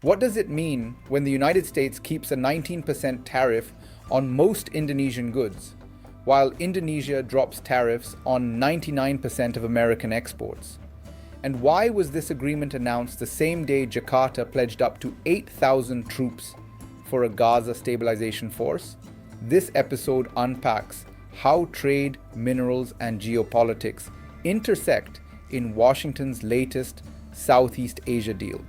What does it mean when the United States keeps a 19% tariff on most Indonesian goods, while Indonesia drops tariffs on 99% of American exports? And why was this agreement announced the same day Jakarta pledged up to 8,000 troops for a Gaza stabilization force? This episode unpacks how trade, minerals, and geopolitics intersect in Washington's latest Southeast Asia deal.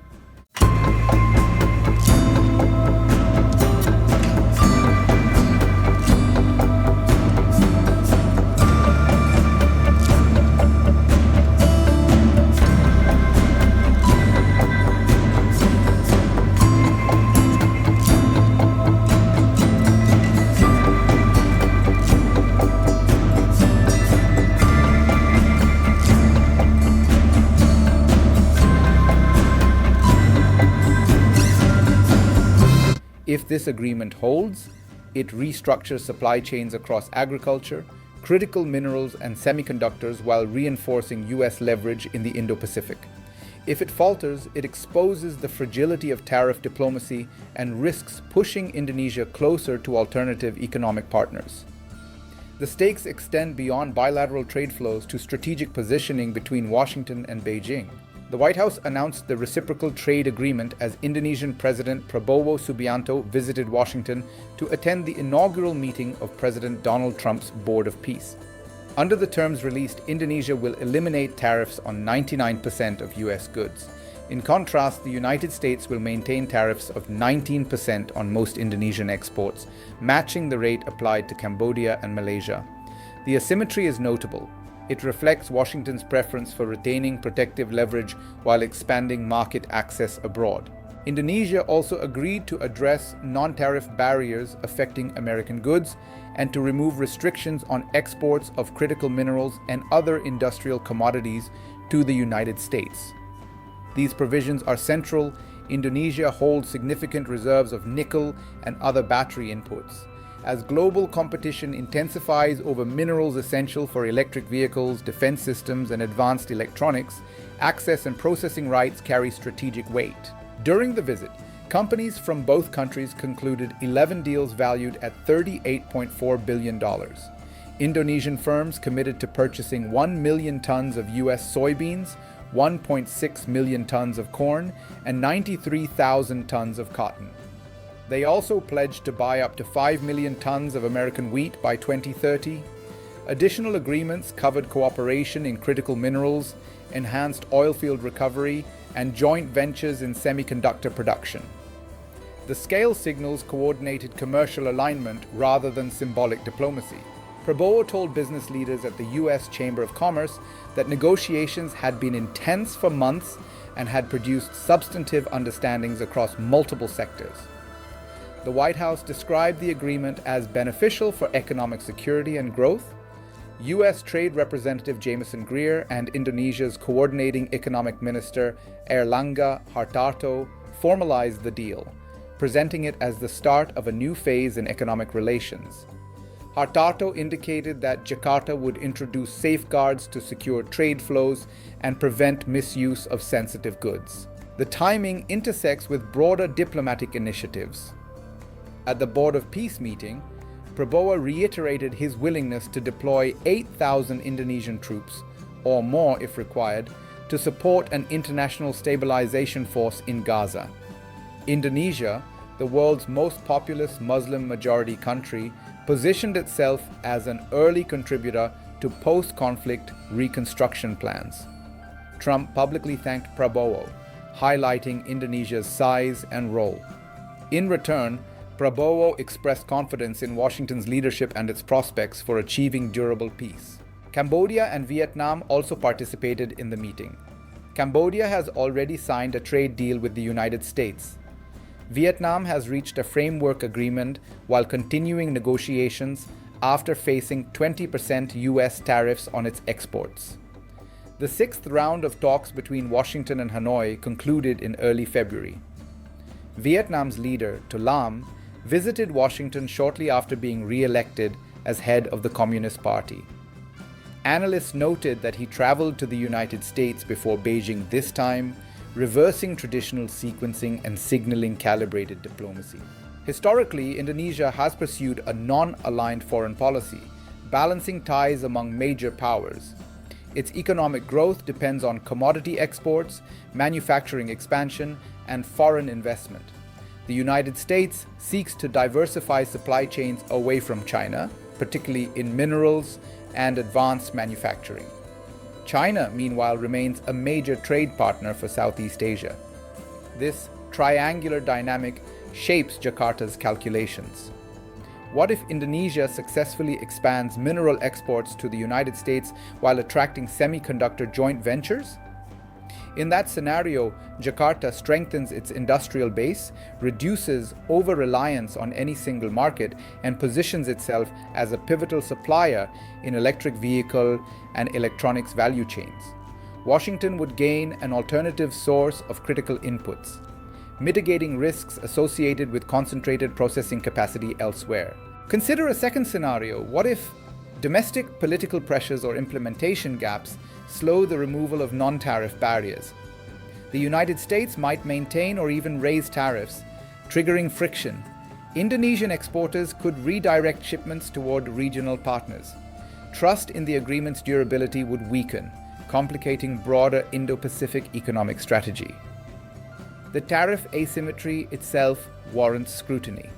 If this agreement holds, it restructures supply chains across agriculture, critical minerals, and semiconductors while reinforcing US leverage in the Indo-Pacific. If it falters, it exposes the fragility of tariff diplomacy and risks pushing Indonesia closer to alternative economic partners. The stakes extend beyond bilateral trade flows to strategic positioning between Washington and Beijing. The White House announced the reciprocal trade agreement as Indonesian President Prabowo Subianto visited Washington to attend the inaugural meeting of President Donald Trump's Board of Peace. Under the terms released, Indonesia will eliminate tariffs on 99% of US goods. In contrast, the United States will maintain tariffs of 19% on most Indonesian exports, matching the rate applied to Cambodia and Malaysia. The asymmetry is notable. It reflects Washington's preference for retaining protective leverage while expanding market access abroad. Indonesia also agreed to address non-tariff barriers affecting American goods and to remove restrictions on exports of critical minerals and other industrial commodities to the United States. These provisions are central. Indonesia holds significant reserves of nickel and other battery inputs. As global competition intensifies over minerals essential for electric vehicles, defense systems, and advanced electronics, access and processing rights carry strategic weight. During the visit, companies from both countries concluded 11 deals valued at $38.4 billion. Indonesian firms committed to purchasing 1 million tons of US soybeans, 1.6 million tons of corn, and 93,000 tons of cotton. They also pledged to buy up to 5 million tons of American wheat by 2030. Additional agreements covered cooperation in critical minerals, enhanced oilfield recovery, and joint ventures in semiconductor production. The scale signals coordinated commercial alignment rather than symbolic diplomacy. Prabowo told business leaders at the US Chamber of Commerce that negotiations had been intense for months and had produced substantive understandings across multiple sectors. The White House described the agreement as beneficial for economic security and growth. U.S. Trade Representative Jameson Greer and Indonesia's Coordinating Economic Minister Airlangga Hartarto formalized the deal, presenting it as the start of a new phase in economic relations. Hartarto indicated that Jakarta would introduce safeguards to secure trade flows and prevent misuse of sensitive goods. The timing intersects with broader diplomatic initiatives. At the Board of Peace meeting, Prabowo reiterated his willingness to deploy 8,000 Indonesian troops, or more if required, to support an international stabilization force in Gaza. Indonesia, the world's most populous Muslim-majority country, positioned itself as an early contributor to post-conflict reconstruction plans. Trump publicly thanked Prabowo, highlighting Indonesia's size and role. In return, Prabowo expressed confidence in Washington's leadership and its prospects for achieving durable peace. Cambodia and Vietnam also participated in the meeting. Cambodia has already signed a trade deal with the United States. Vietnam has reached a framework agreement while continuing negotiations after facing 20% US tariffs on its exports. The sixth round of talks between Washington and Hanoi concluded in early February. Vietnam's leader, To Lam, visited Washington shortly after being re-elected as head of the Communist Party. Analysts noted that he traveled to the United States before Beijing this time, reversing traditional sequencing and signaling calibrated diplomacy. Historically, Indonesia has pursued a non-aligned foreign policy, balancing ties among major powers. Its economic growth depends on commodity exports, manufacturing expansion, and foreign investment. The United States seeks to diversify supply chains away from China, particularly in minerals and advanced manufacturing. China, meanwhile, remains a major trade partner for Southeast Asia. This triangular dynamic shapes Jakarta's calculations. What if Indonesia successfully expands mineral exports to the United States while attracting semiconductor joint ventures? In that scenario, Jakarta strengthens its industrial base, reduces over-reliance on any single market, and positions itself as a pivotal supplier in electric vehicle and electronics value chains. Washington would gain an alternative source of critical inputs, mitigating risks associated with concentrated processing capacity elsewhere. Consider a second scenario. What if domestic political pressures or implementation gaps slow the removal of non-tariff barriers? The United States might maintain or even raise tariffs, triggering friction. Indonesian exporters could redirect shipments toward regional partners. Trust in the agreement's durability would weaken, complicating broader Indo-Pacific economic strategy. The tariff asymmetry itself warrants scrutiny.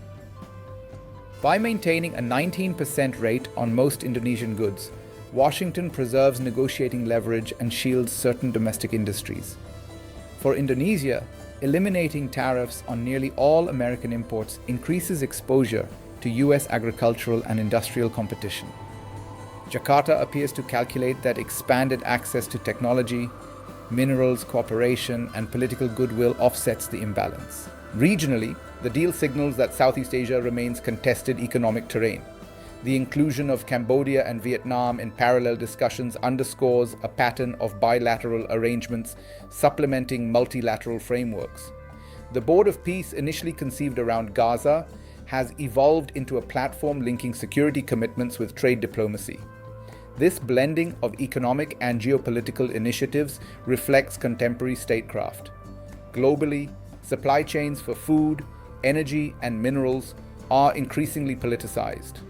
By maintaining a 19% rate on most Indonesian goods, Washington preserves negotiating leverage and shields certain domestic industries. For Indonesia, eliminating tariffs on nearly all American imports increases exposure to US agricultural and industrial competition. Jakarta appears to calculate that expanded access to technology, minerals, cooperation, and political goodwill offsets the imbalance. Regionally, the deal signals that Southeast Asia remains contested economic terrain. The inclusion of Cambodia and Vietnam in parallel discussions underscores a pattern of bilateral arrangements supplementing multilateral frameworks. The Board of Peace, initially conceived around Gaza, has evolved into a platform linking security commitments with trade diplomacy. This blending of economic and geopolitical initiatives reflects contemporary statecraft. Globally, supply chains for food, energy, and minerals are increasingly politicized.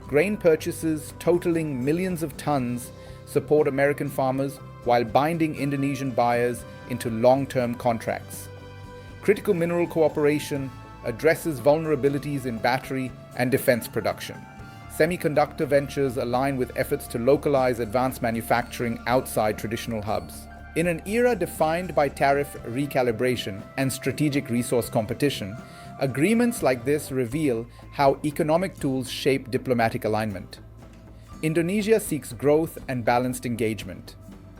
Grain purchases totaling millions of tons support American farmers while binding Indonesian buyers into long-term contracts. Critical mineral cooperation addresses vulnerabilities in battery and defense production. Semiconductor ventures align with efforts to localize advanced manufacturing outside traditional hubs. In an era defined by tariff recalibration and strategic resource competition, agreements like this reveal how economic tools shape diplomatic alignment. Indonesia seeks growth and balanced engagement.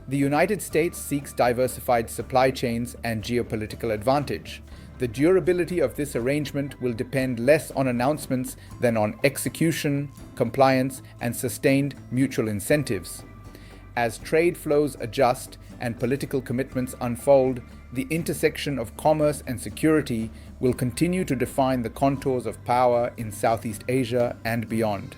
The United States seeks diversified supply chains and geopolitical advantage. The durability of this arrangement will depend less on announcements than on execution, compliance, and sustained mutual incentives. As trade flows adjust and political commitments unfold, the intersection of commerce and security will continue to define the contours of power in Southeast Asia and beyond.